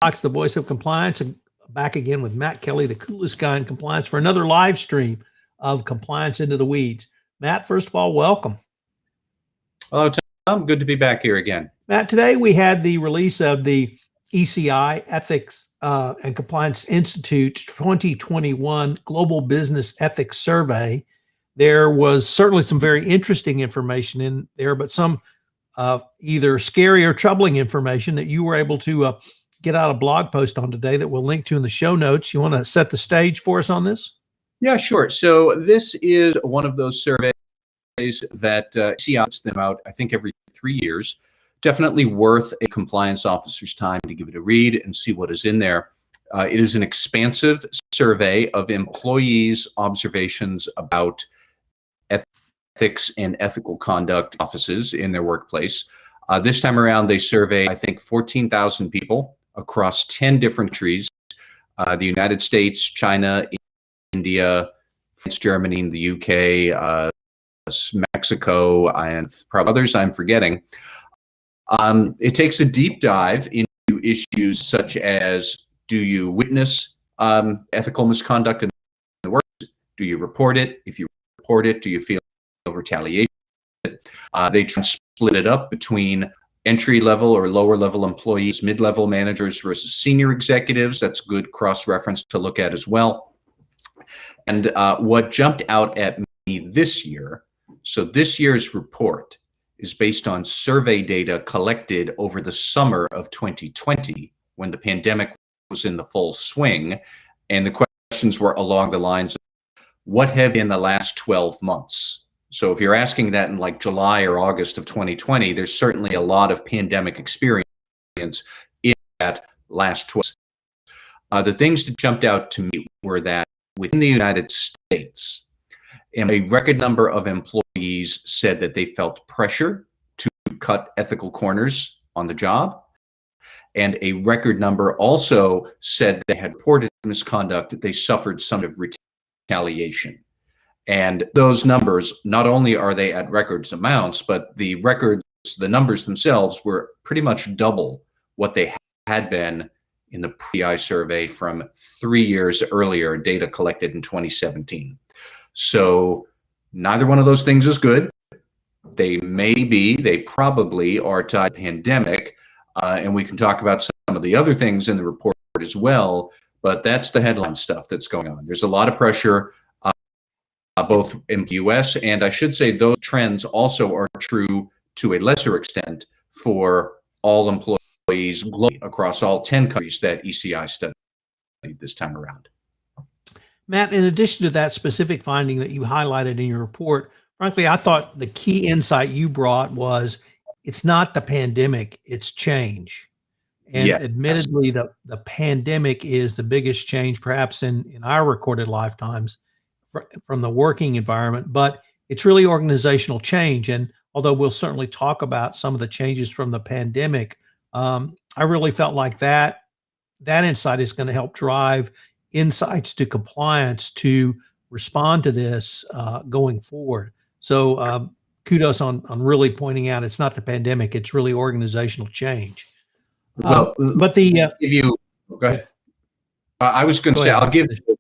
the voice of compliance, and back again with Matt Kelly, the coolest guy in compliance, for another live stream of Compliance Into the Weeds. Matt, first of all, welcome. Hello, Tom. Good to be back here again. Matt, today we had the release of the ECI, Ethics and Compliance Institute 2021 Global Business Ethics Survey. There was certainly some very interesting information in there, but some either scary or troubling information that you were able to get out a blog post on today that we'll link to in the show notes. You want to set the stage for us on this? Yeah, sure. So this is one of those surveys that ECI puts them out, I think, every 3 years. Definitely worth a compliance officer's time to give it a read and see what is in there. It is an expansive survey of employees' observations about ethics and ethical conduct offices in their workplace. This time around, they surveyed, I think, 14,000 people across 10 different countries, the United States, China, India, France, Germany, the UK, Mexico, and probably others I'm forgetting. It takes a deep dive into issues such as, do you witness ethical misconduct in the work? Do you report it? If you report it, do you feel retaliation? They try and split it up between entry-level or lower-level employees, mid-level managers versus senior executives. That's good cross-reference to look at as well. And what jumped out at me this year, so this year's report is based on survey data collected over the summer of 2020, when the pandemic was in the full swing, and the questions were along the lines of, what have in the last 12 months? So if you're asking that in like July or August of 2020, there's certainly a lot of pandemic experience in that last 12 months. The things that jumped out to me were that within the United States, a record number of employees said that they felt pressure to cut ethical corners on the job. And a record number also said they had reported misconduct, that they suffered some sort of retaliation. And those numbers, not only are they at records amounts, but the numbers themselves were pretty much double what they had been in the pre-ECI survey from 3 years earlier, data collected in 2017. So neither one of those things is good. They probably are tied to the pandemic, and we can talk about some of the other things in the report as well, but that's the headline stuff that's going on. There's a lot of pressure, both in the US, and I should say those trends also are true to a lesser extent for all employees globally across all 10 countries that ECI studied this time around. Matt, in addition to that specific finding that you highlighted in your report, frankly, I thought the key insight you brought was it's not the pandemic, it's change. And yeah, admittedly, the pandemic is the biggest change perhaps in our recorded lifetimes from the working environment, but it's really organizational change. And although we'll certainly talk about some of the changes from the pandemic, I really felt like that insight is going to help drive insights to compliance to respond to this going forward. So kudos on really pointing out it's not the pandemic, it's really organizational change. Well, but the go ahead. I was going to say, I'll give the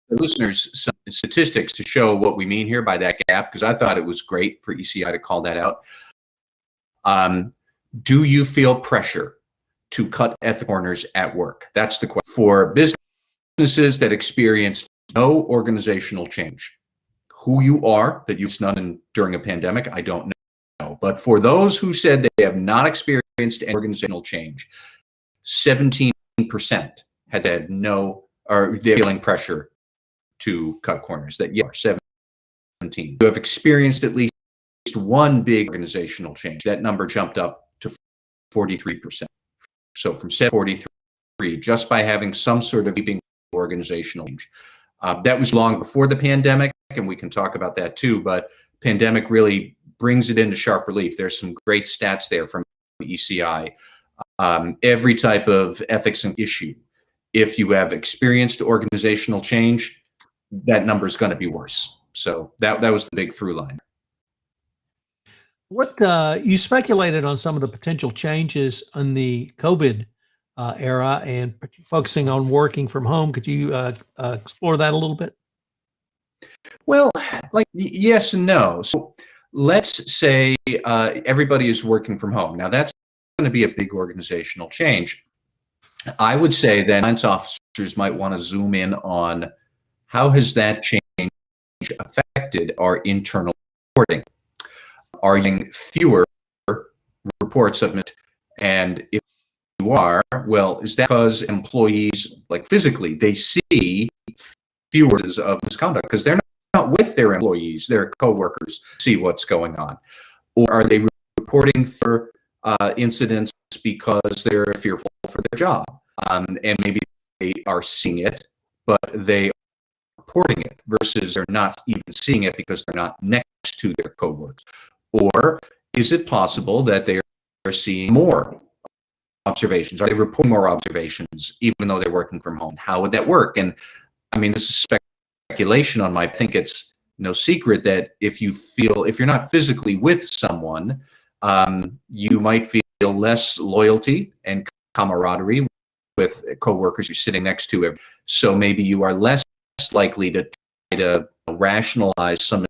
listeners some statistics to show what we mean here by that gap, because I thought it was great for ECI to call that out. Do you feel pressure to cut ethical corners at work? That's the question. For businesses that experience no organizational change, who you are, that you've none during a pandemic, I don't know. But for those who said they have not experienced any organizational change, 17% had no, or they're feeling pressure to cut corners. That you are 17. You have experienced at least one big organizational change. That number jumped up to 43%. So from 43, just by having some sort of organizational change. That was long before the pandemic, and we can talk about that too, but pandemic really brings it into sharp relief. There's some great stats there from ECI. Every type of ethics and issue, if you have experienced organizational change, that number is going to be worse. So that was the big through line. What you speculated on some of the potential changes in the COVID era and focusing on working from home. Could you explore that a little bit? Well, like yes and no. So let's say everybody is working from home. Now that's going to be a big organizational change. I would say then compliance officers might want to zoom in on how has that change affected our internal reporting. Are you getting fewer reports submitted? And if you are, well, is that because employees, like physically, they see fewer of misconduct because they're not with their employees, their coworkers, see what's going on? Or are they reporting for incidents because they're fearful for their job? And maybe they are seeing it, but they are reporting it versus they're not even seeing it because they're not next to their coworkers. Or is it possible that they are seeing more observations? Are they reporting more observations even though they're working from home? How would that work? And I mean, this is speculation on my, I think it's no secret that if you're not physically with someone, you might feel less loyalty and camaraderie with coworkers you're sitting next to. So maybe you are less likely to try to rationalize some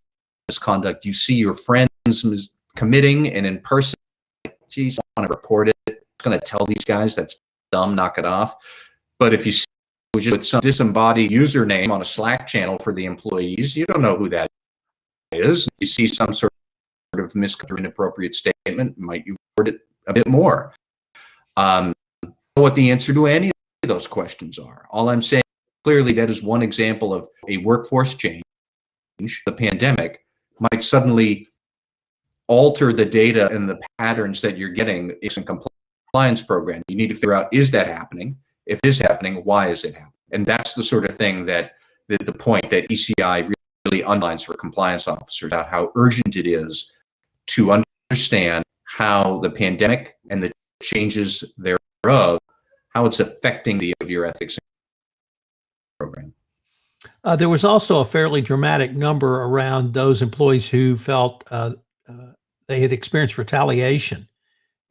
misconduct you see your friends committing, and in person, geez, I want to report it. I'm going to tell these guys that's dumb, knock it off. But if you see with some disembodied username on a Slack channel for the employees, you don't know who that is. You see some sort of inappropriate statement, might you report it a bit more? What the answer to any of those questions are. All I'm saying, clearly, that is one example of a workforce change. The pandemic might suddenly alter the data and the patterns that you're getting in a compliance program. You need to figure out, is that happening? If it is happening, why is it happening? And that's the sort of thing that the point that ECI really underlines for compliance officers about how urgent it is to understand how the pandemic and the changes thereof, how it's affecting the of your ethics program. There was also a fairly dramatic number around those employees who felt they had experienced retaliation,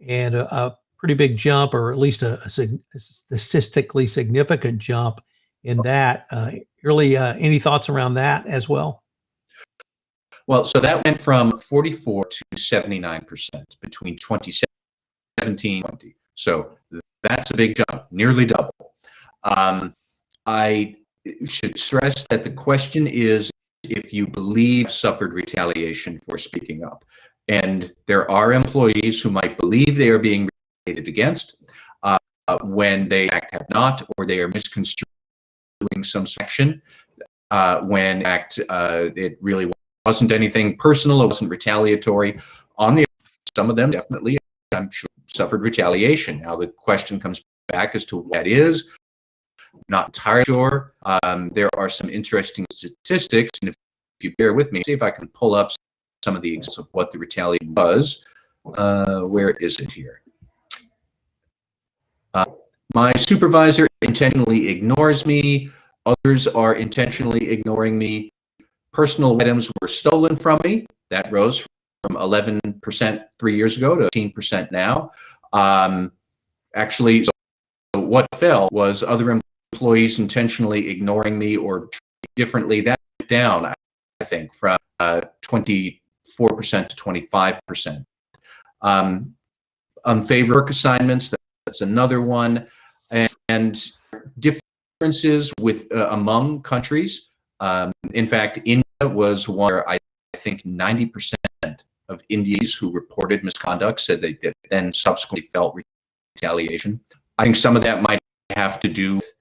and a pretty big jump, or at least a statistically significant jump in that. Really, any thoughts around that as well? Well, so that went from 44 to 79% between 2017 and 2020. So that's a big jump, nearly double. I should stress that the question is if you believe suffered retaliation for speaking up. And there are employees who might believe they are being retaliated against when they in fact have not, or they are misconstruing some action when in fact it really wasn't anything personal, it wasn't retaliatory. On the some of them definitely, I'm sure, suffered retaliation. Now the question comes back as to what that is. Not entirely sure. There are some interesting statistics, and if you bear with me, see if I can pull up some of the examples of what the retaliation was. Where is it here? My supervisor intentionally ignores me. Others are intentionally ignoring me. Personal items were stolen from me. That rose from 11% 3 years ago to 18% now. Actually, so what fell was other employees intentionally ignoring me or differently. That went down, I think, from 24% to 25%. Unfavored work assignments, that's another one. And differences with among countries. In fact, India was one where I think 90% of Indians who reported misconduct said they then subsequently felt retaliation. I think some of that might have to do with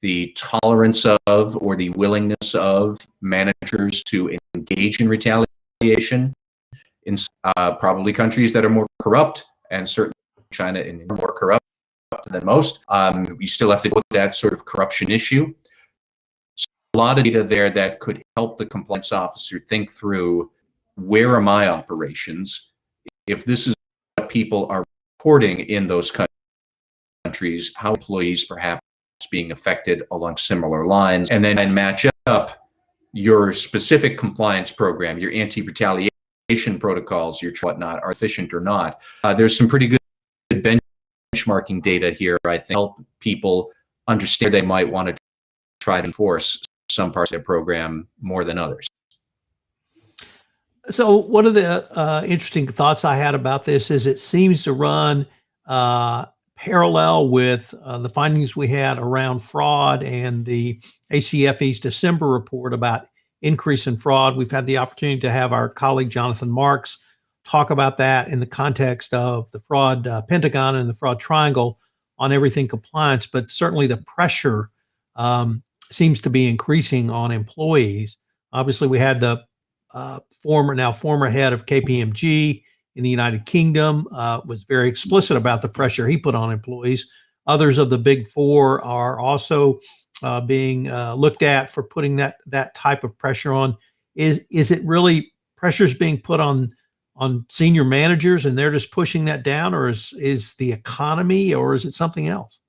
the tolerance of or the willingness of managers to engage in retaliation in probably countries that are more corrupt, and certainly China and more corrupt than most. We still have to deal with that sort of corruption issue. So a lot of data there that could help the compliance officer think through, where are my operations? If this is what people are reporting in those countries, how employees perhaps being affected along similar lines, and then match up your specific compliance program, your anti-retaliation protocols, your whatnot, are efficient or not. There's some pretty good benchmarking data here, I think, help people understand they might want to try to enforce some parts of their program more than others. So one of the interesting thoughts I had about this is it seems to run parallel with the findings we had around fraud and the ACFE's December report about increase in fraud. We've had the opportunity to have our colleague Jonathan Marks talk about that in the context of the fraud pentagon and the fraud triangle on everything compliance, but certainly the pressure seems to be increasing on employees. Obviously, we had the former head of KPMG in the United Kingdom was very explicit about the pressure he put on employees. Others of the big four are also being looked at for putting that type of pressure on. Is it really pressures being put on senior managers and they're just pushing that down, or is the economy, or is it something else?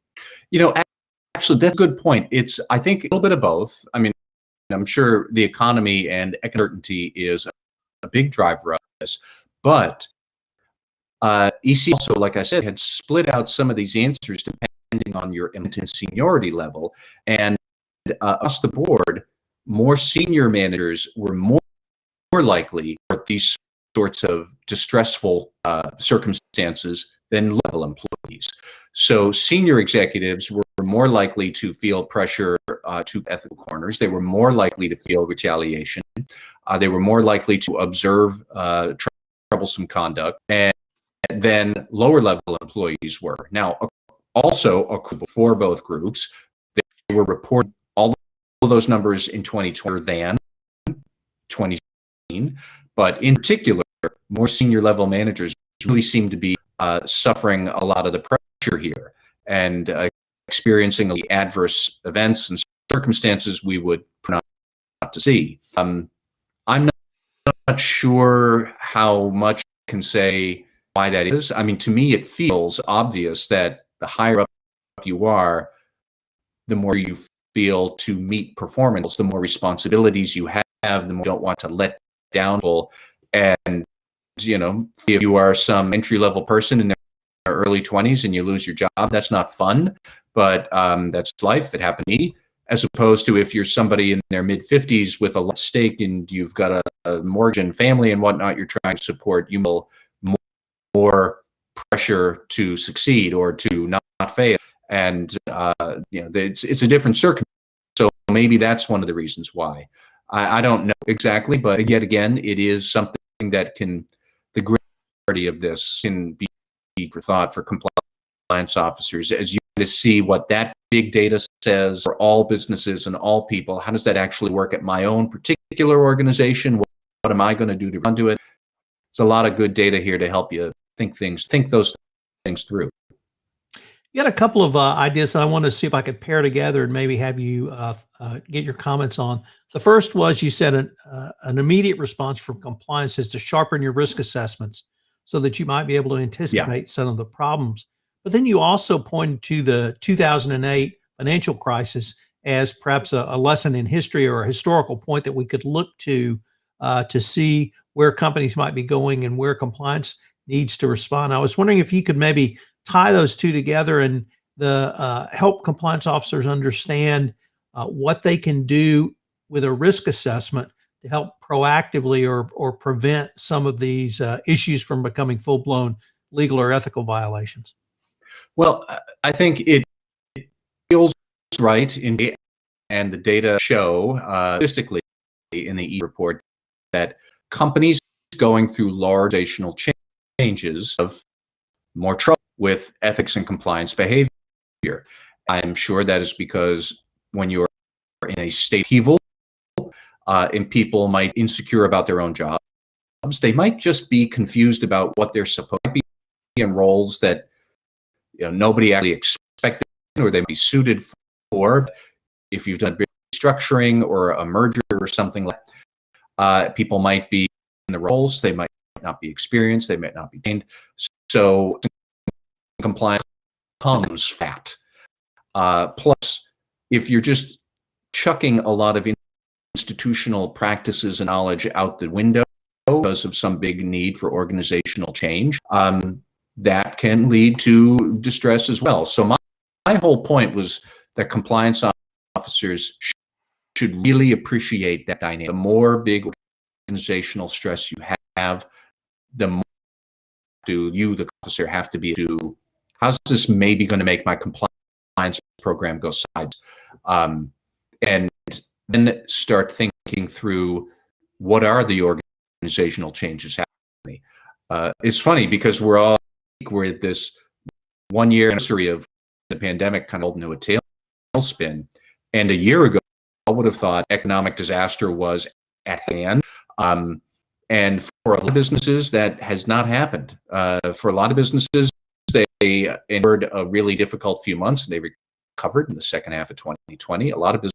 Actually, that's a good point. It's, I think, a little bit of both. I mean, I'm sure the economy and uncertainty is a big driver of this, but EC also, like I said, had split out some of these answers depending on your seniority level, and across the board, more senior managers were more likely for these sorts of distressful circumstances than level employees. So senior executives were more likely to feel pressure to ethical corners. They were more likely to feel retaliation. They were more likely to observe troublesome conduct, and then lower level employees were. Now, also for both groups, they were reporting all of those numbers in 2020 than 2016, but in particular, more senior level managers really seem to be suffering a lot of the pressure here and experiencing the adverse events and circumstances we would not to see. I'm not sure how much I can say why that is. I mean, to me, it feels obvious that the higher up you are, the more you feel to meet performance, the more responsibilities you have, the more you don't want to let down people. And, you know, if you are some entry-level person in their early 20s and you lose your job, that's not fun, but that's life. It happened to me. As opposed to if you're somebody in their mid-50s with a lot at stake and you've got a mortgage and family and whatnot you're trying to support, you will more pressure to succeed or to not fail. And you know, it's a different circumstance. So maybe that's one of the reasons why. I don't know exactly, but yet again, it is something that can, the gravity of this can be for thought for compliance officers as you to see what that big data says for all businesses and all people. How does that actually work at my own particular organization? What am I going to do to run to it? It's a lot of good data here to help you think those things through. You got a couple of ideas that I want to see if I could pair together and maybe have you get your comments on. The first was you said an immediate response from compliance is to sharpen your risk assessments so that you might be able to anticipate some of the problems. But then you also pointed to the 2008 financial crisis as perhaps a lesson in history or a historical point that we could look to see where companies might be going and where compliance needs to respond. I was wondering if you could maybe tie those two together and help compliance officers understand what they can do with a risk assessment to help proactively or prevent some of these issues from becoming full-blown legal or ethical violations. Well, I think it feels right and the data show statistically in the E report that companies going through large organizational changes of more trouble with ethics and compliance behavior. I'm sure that is because when you're in a state of upheaval and people might be insecure about their own jobs, they might just be confused about what they're supposed to be in roles that nobody actually expected or they may be suited for. If you've done restructuring or a merger or something like that, people might be in the roles, they might not be experienced, they might not be trained. So compliance comes fat. Plus, if you're just chucking a lot of institutional practices and knowledge out the window because of some big need for organizational change, that can lead to distress as well. So my whole point was that compliance officers should really appreciate that dynamic. The more big organizational stress you have, the more you, the officer, have to be to, how's this maybe going to make my compliance program go sideways? And then start thinking through, what are the organizational changes happening? It's funny because we're at this 1-year anniversary of the pandemic, kind of into a tailspin. And a year ago, I would have thought economic disaster was at hand. And for a lot of businesses, that has not happened. For a lot of businesses, they endured a really difficult few months. They recovered in the second half of 2020. A lot of businesses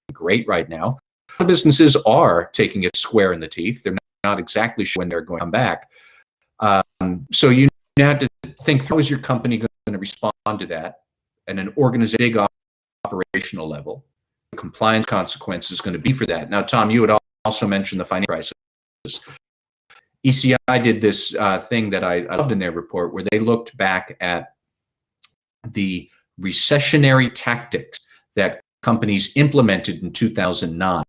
are great right now. A lot of businesses are taking it square in the teeth. They're not exactly sure when they're going to come back. So you have to think, how is your company going to respond to that? And an big operational level, the compliance consequences going to be for that. Now, Tom, you had also mentioned the financial crisis. ECI did this thing that I loved in their report, where they looked back at the recessionary tactics that companies implemented in 2009,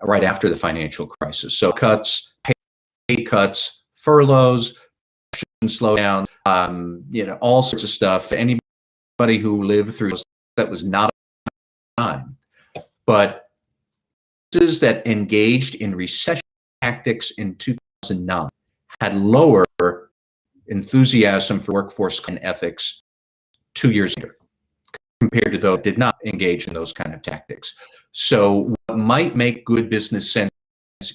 right after the financial crisis. So cuts, pay cuts, furloughs, slowdown, all sorts of stuff. Anybody who lived through that was not a time. But businesses that engaged in recession tactics in 2009 had lower enthusiasm for workforce and ethics 2 years later, compared to those that did not engage in those kind of tactics. So what might make good business sense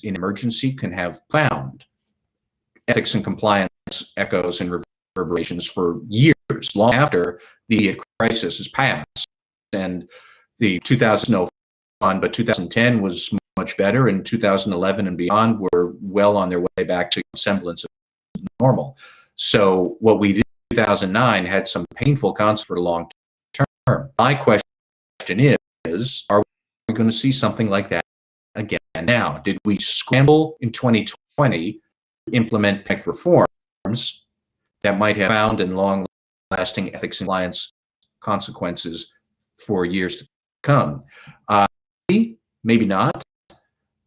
in emergency can have profound ethics and compliance echoes and reverberations for years, long after the crisis has passed. And the 2001, but 2010 was much better, and 2011 and beyond were well on their way back to semblance of normal. So what we did in 2009 had some painful consequences for the long term. My question is, are we going to see something like that again now? Did we scramble in 2020 to implement tech reforms that might have found and long-lasting ethics and compliance consequences for years to come? Maybe not.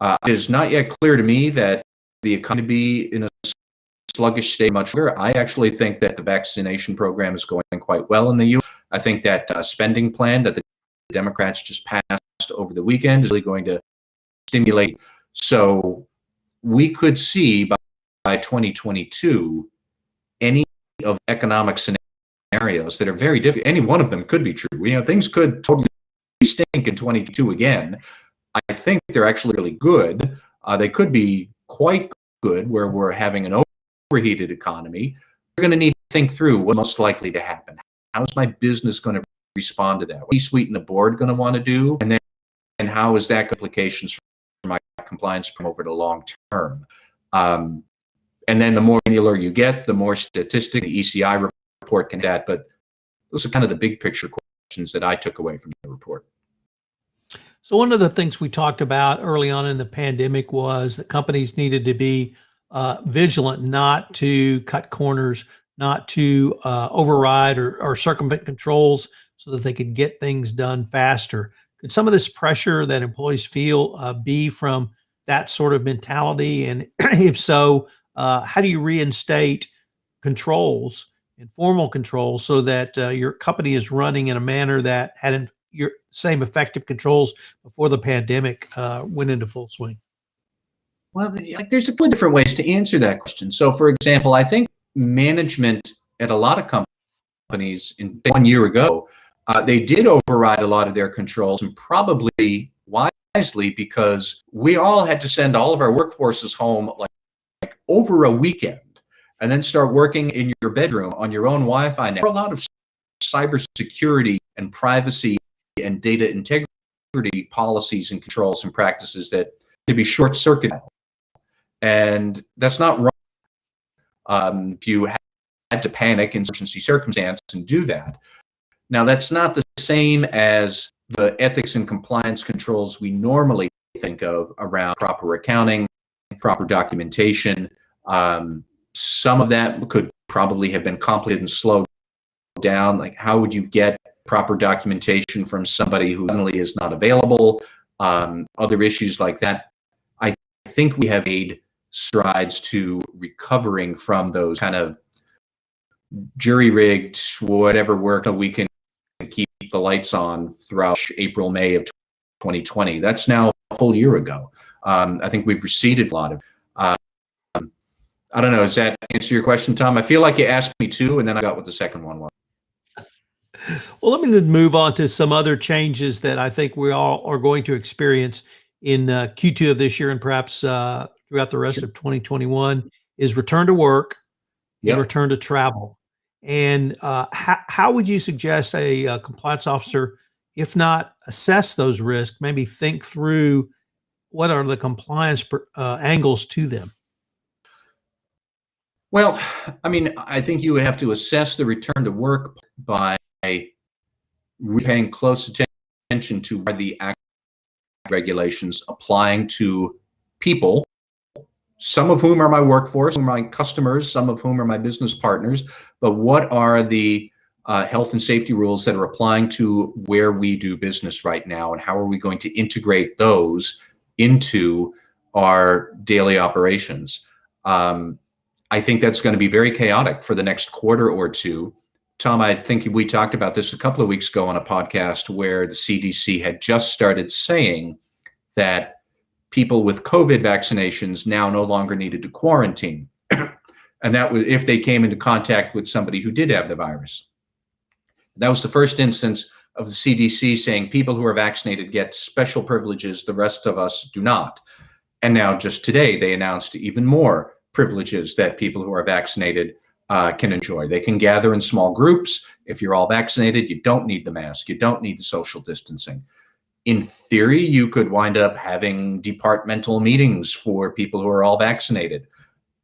It is not yet clear to me that the economy will be in a sluggish state much longer. I actually think that the vaccination program is going quite well in the U.S. I think that spending plan that the Democrats just passed over the weekend is really going to stimulate. So we could see by 2022 any of economic scenarios that are very different. Any one of them could be true. Things could totally stink in 22 again. I think they're actually really good. They could be quite good where we're having an overheated economy. We're going to need to think through what's most likely to happen. How's my business going to respond to that? What's the C-suite and the board going to want to do? And how is that implications for my compliance over the long term? And then the more granular you get, the more statistic the ECI report can add. But those are kind of the big picture questions that I took away from the report. So one of the things we talked about early on in the pandemic was that companies needed to be vigilant, not to cut corners, not to override or circumvent controls so that they could get things done faster. Could some of this pressure that employees feel be from that sort of mentality? And if so, how do you reinstate controls, informal controls, so that your company is running in a manner that had your same effective controls before the pandemic went into full swing? Well, there's a couple of different ways to answer that question. So, for example, I think management at a lot of companies 1 year ago, they did override a lot of their controls, and probably wisely, because we all had to send all of our workforces home like over a weekend and then start working in your bedroom on your own Wi-Fi network. A lot of cybersecurity and privacy and data integrity policies and controls and practices that could be short-circuited. And that's not wrong. If you had to panic in emergency circumstance and do that. Now, that's not the same as the ethics and compliance controls we normally think of around proper accounting, proper documentation. Some of that could probably have been complicated and slowed down. Like, how would you get proper documentation from somebody who suddenly is not available? Other issues like that. I think we have made strides to recovering from those kind of jury-rigged whatever work we can keep the lights on throughout April, May of 2020. That's now a full year ago. I think we've receded a lot of. I don't know. Does that answer your question, Tom? I feel like you asked me two, and then I got what the second one was. Well, let me move on to some other changes that I think we all are going to experience in Q2 of this year and perhaps throughout the rest of 2021 is return to work and return to travel. And how would you suggest a compliance officer, if not assess those risks, maybe think through what are the compliance angles to them? Well, I mean, I think you would have to assess the return to work by paying close attention to are the regulations applying to people, some of whom are my workforce, my customers, some of whom are my business partners, but what are the health and safety rules that are applying to where we do business right now, and how are we going to integrate those into our daily operations? I think that's going to be very chaotic for the next quarter or two. Tom, I think we talked about this a couple of weeks ago on a podcast where the CDC had just started saying that people with COVID vaccinations now no longer needed to quarantine. And that was if they came into contact with somebody who did have the virus. That was the first instance of the CDC saying people who are vaccinated get special privileges, the rest of us do not. And now just today, they announced even more privileges that people who are vaccinated can enjoy. They can gather in small groups. If you're all vaccinated, you don't need the mask. You don't need the social distancing. In theory, you could wind up having departmental meetings for people who are all vaccinated.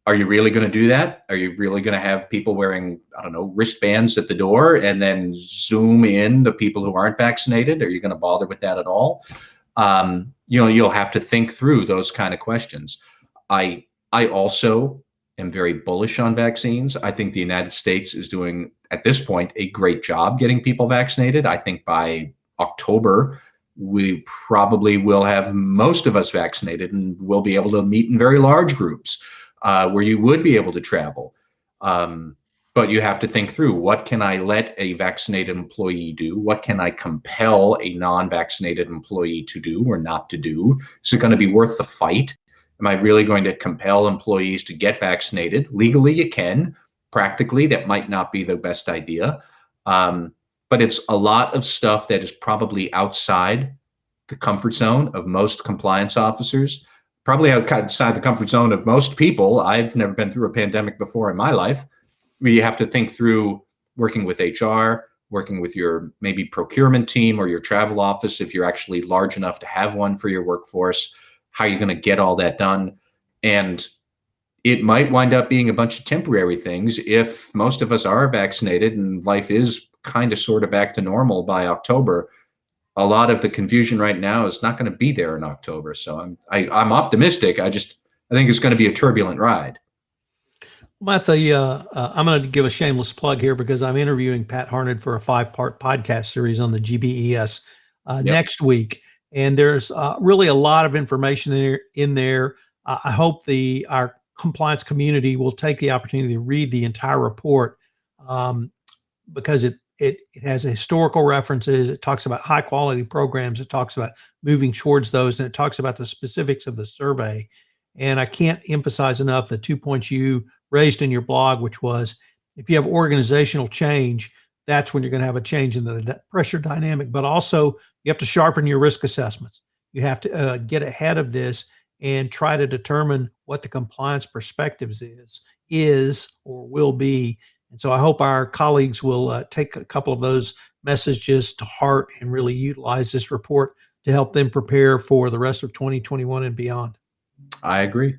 Are you really going to do that? Are you really going to have people wearing, I don't know, wristbands at the door and then zoom in the people who aren't vaccinated? Are you going to bother with that at all? You'll have to think through those kind of questions. I also am very bullish on vaccines. I think the United States is doing, at this point, a great job getting people vaccinated. I think by October, we probably will have most of us vaccinated and we'll be able to meet in very large groups where you would be able to travel. But you have to think through, what can I let a vaccinated employee do? What can I compel a non-vaccinated employee to do or not to do? Is it going to be worth the fight? Am I really going to compel employees to get vaccinated? Legally, you can. Practically, that might not be the best idea. But it's a lot of stuff that is probably outside the comfort zone of most compliance officers, probably outside the comfort zone of most people. I've never been through a pandemic before in my life. You have to think through working with HR, working with your maybe procurement team or your travel office, if you're actually large enough to have one for your workforce, how you're going to get all that done. And it might wind up being a bunch of temporary things if most of us are vaccinated and life is kind of sort of back to normal by October. A lot of the confusion right now is not going to be there in October. So I'm optimistic. I think it's going to be a turbulent ride. Martha, I'm going to give a shameless plug here because I'm interviewing Pat Harned for a 5-part podcast series on the GBES next week. And there's really a lot of information in there. I hope our compliance community will take the opportunity to read the entire report because it has historical references. It talks about high quality programs. It talks about moving towards those, and it talks about the specifics of the survey. And I can't emphasize enough the 2 points you raised in your blog, which was if you have organizational change, that's when you're going to have a change in the pressure dynamic. But also, you have to sharpen your risk assessments. You have to get ahead of this and try to determine what the compliance perspectives is or will be. And so I hope our colleagues will take a couple of those messages to heart and really utilize this report to help them prepare for the rest of 2021 and beyond. I agree.